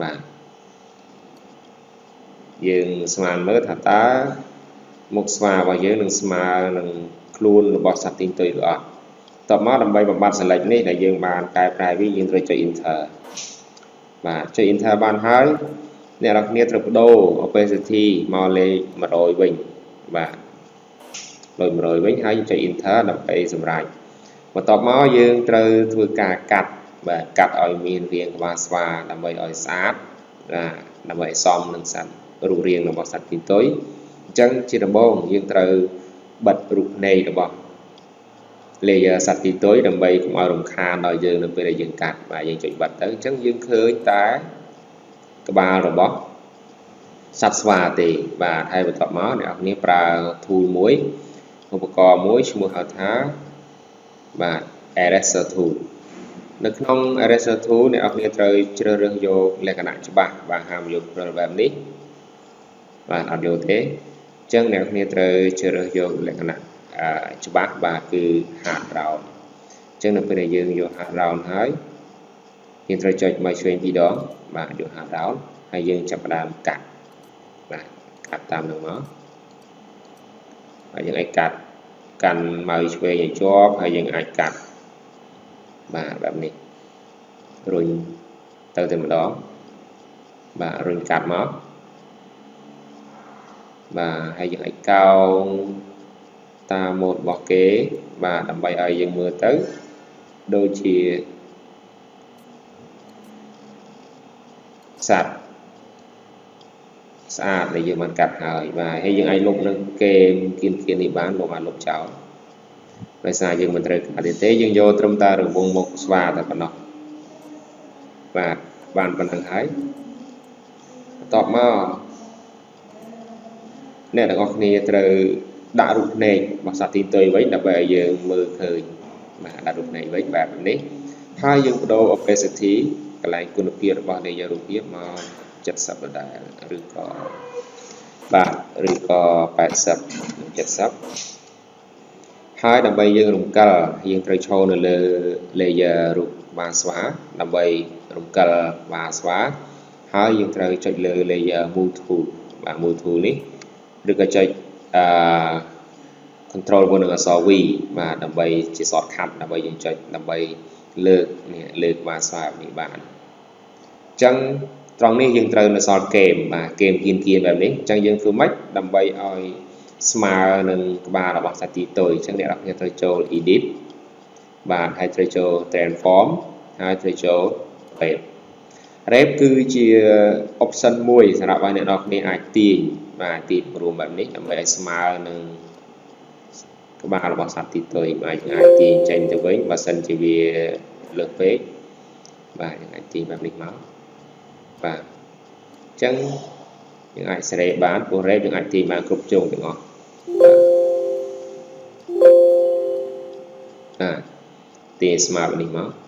បាទយើងស្មានមើលថាតើមុខស្វារបស់យើងនឹងស្មើនឹងខ្លួនរបស់សត្វទីងទុយឬអត់តបមកដើម្បីបំបត្តិសិលេចនេះដែលយើងបានកែប្រែវាយើងត្រូវចុច enter បាទចុច enter បានហើយអ្នកនរគ្នាត្រូវបដូរ opacity មកលេខ100វិញបាទលេខ100វិញហើយចុច enter ដើម្បីសម្រេចបន្ទាប់មកយើងត្រូវធ្វើការកាត់បាទកាត់ឲ្យមានរាងក្បាលស្វាដើម្បីឲ្យស្អាតដើម្បីឲ្យសមនឹងសត្វរូបរាងរបស់សត្វទីងទុយអញ្ចឹងជាដំបូងយើងត្រូវបិទរូបភ្នែករបស់ layer សត្វទីងទុយដើម្បីកុំឲ្យរំខានដល់យើងនៅពេលដែលយើងកាត់បាទយើងចុចបិទទៅអញ្ចឹងយើងឃើញតែក្បាលរបស់សត្វស្វាទេបាទហើយបន្ទាប់មកអ្នកនរប្រើ tool មួយឧបករណ៍មួយឈ្មោះហៅថាបាទ eraser tool នៅក្នុង eraser tool អ្នកនរត្រូវជ្រើសរើសយកលក្ខណៈច្បាស់បាទហាមយកព្រិលបែបនេះបាទអត់យកទេអញ្ចឹងអ្នកនរត្រូវជ្រើសរើសយកលក្ខណៈច្បាស់បាទគឺ hard round អញ្ចឹងនៅពេលដែលយើងយក hard round ហើយយើងត្រូវចុចមកឆ្វេង2ដងបាទយក hard round ហើយយើងចាប់ផ្ដើមកាត់បាទកាត់តាមនឹងមកហើយយើងអាចកាត់កាន់មកឆ្វេងឲ្យជាប់ហើយយើងអាចកាត់បាទបែបនេះរុញទៅតែម្ដងបាទរុញកាត់មកបាទហើយយើងអាចកោងតាមម៉ូដរបស់គេបាទដើម្បីឲ្យយើងមើលទៅដូចជាសត្វស្អាតដែលយើងបានកាត់ហើយបាទហើយយើងអាចលុបនឹងគេគៀននេះបានលោកបានលុបចោលដោយសារយើងមិនត្រូវកាត់ទេយើងយកត្រឹមតែរង្វង់មុខស្វាតែប៉ុណ្ណោះបាទបានប៉ុណ្្នឹងហើយបន្ទាប់មកអ្នកទាំងអស់គ្នាត្រូវដាក់រូបភ្នែករបស់សត្វទីងទុយវិញដើម្បីឲ្យយើងមើលឃើញបាទដាក់រូបភ្នែកវិញបែបនេះហើយយើងបដូរ opacity កន្លែងគុណភាពរបស់ layer រូបភាពមក70ដដែលឬក៏បាទឬក៏80 70ហើយដើម្បីយើងរំកិលយើងត្រូវឈរនៅលើ layer រូបក្បាលស្វាដើម្បីរំកិលក្បាលស្វាហើយយើងត្រូវចុចលើ layer move tool បាទ move tool នេះឬក៏ចុចcontrol មួយនឹងអក្សរ V បាទដើម្បីជា shortcut ដើម្បីយើងចុចដើម្បីលើកក្បាលស្វានេះបានអញ្ចឹងត្រង់នេះយើងត្រូវនៅសល់គែមបាទគែមគៀនបែបនេះអញ្ចឹងយើងធ្វើម៉េចដើម្បីឲ្យស្មើនឹងក្បាលរបស់សត្វទីងទុយអញ្ចឹងអ្នកនរគ្នាត្រូវចូល edit បាទហើយត្រូវចូល transform ហើយត្រូវចូល wrap គឺជា option មួយសម្រាប់ឲ្យអ្នកនរគ្នាអាចទាញបាទទាញរួមបែបនេះដើម្បីឲ្យស្មើនឹងក្បាលរបស់សត្វទីងទុយអាចទាញចេញទៅវិញបើសិនជាវាលើសពេកបាទយើងអាចទាញបែបនេះមកបាទអញ្ចឹងយើងអាចសេរីបានព្រោះ rep យើងអាចទាញបានគ្រប់ជ្រុងទាំងអស់ទាញស្មើបែបនេះមក